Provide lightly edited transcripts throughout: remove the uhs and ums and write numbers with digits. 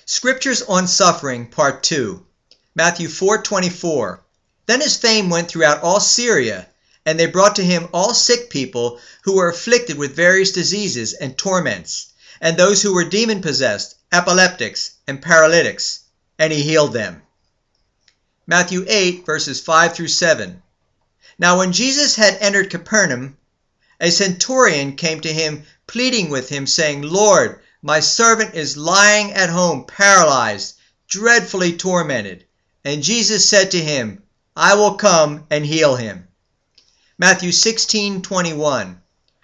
Scriptures on Suffering, Part 2. Matthew 4:24. Then his fame went throughout all Syria, and they brought to him all sick people who were afflicted with various diseases and torments, and those who were demon-possessed, epileptics, and paralytics, and he healed them. Matthew 8, verses 5 through 7. Now when Jesus had entered Capernaum, a centurion came to him, pleading with him, saying, Lord, my servant is lying at home, paralyzed, dreadfully tormented. And Jesus said to him, I will come and heal him. Matthew 16:21.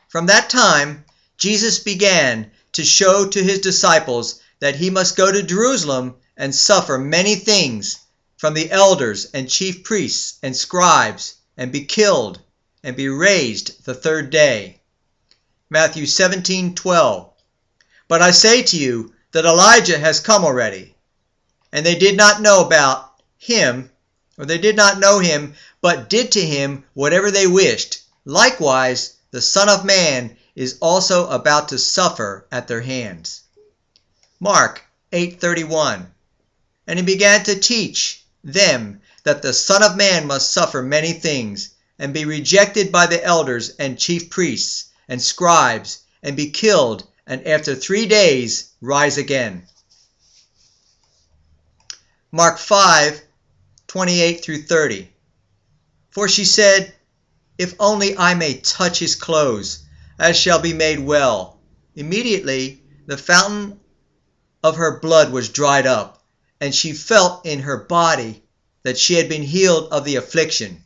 From that time, Jesus began to show to his disciples that he must go to Jerusalem and suffer many things from the elders and chief priests and scribes, and be killed, and be raised the third day. Matthew 17:12. But I say to you that Elijah has come already, and they did not know about him, or they did not know him, but did to him whatever they wished. Likewise, the Son of Man is also about to suffer at their hands. Mark 8:31. And he began to teach them that the Son of Man must suffer many things, and be rejected by the elders and chief priests and scribes, and be killed, and after 3 days rise again. Mark 5:28 through 30. For she said, If only I may touch his clothes, I shall be made well. Immediately the fountain of her blood was dried up, and she felt in her body that she had been healed of the affliction.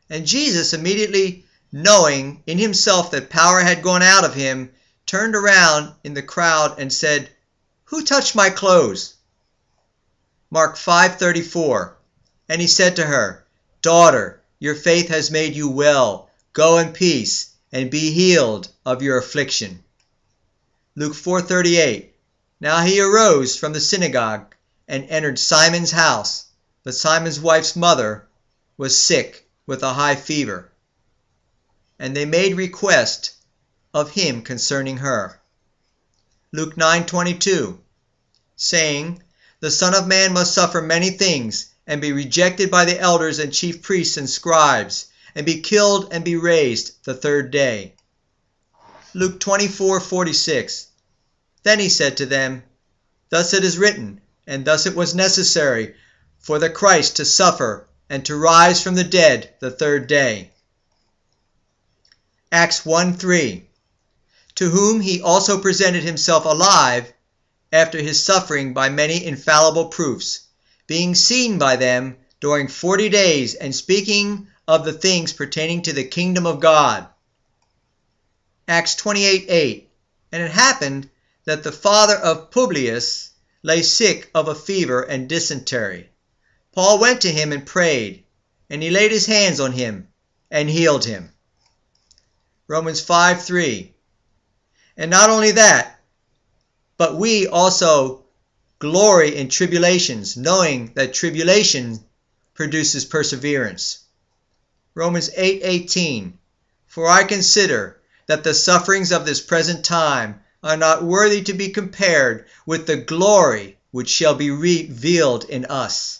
And Jesus, immediately knowing in himself that power had gone out of him, turned around in the crowd and said, Who touched my clothes? Mark 5:34. And he said to her, Daughter, your faith has made you well. Go in peace, and be healed of your affliction. Luke 4:38. Now he arose from the synagogue and entered Simon's house. But Simon's wife's mother was sick with a high fever, and they made request of him concerning her. Luke 9:22, saying, The Son of Man must suffer many things, and be rejected by the elders and chief priests and scribes, and be killed and be raised the third day. Luke 24:46. Then he said to them, Thus it is written, and thus it was necessary for the Christ to suffer and to rise from the dead the third day. Acts 1:3. To whom he also presented himself alive after his suffering by many infallible proofs, being seen by them during 40 days, and speaking of the things pertaining to the kingdom of God. Acts 28:8. And it happened that the father of Publius lay sick of a fever and dysentery. Paul went to him and prayed, and he laid his hands on him and healed him. Romans 5:3. And not only that, but we also glory in tribulations, knowing that tribulation produces perseverance. Romans 8:18. For I consider that the sufferings of this present time are not worthy to be compared with the glory which shall be revealed in us.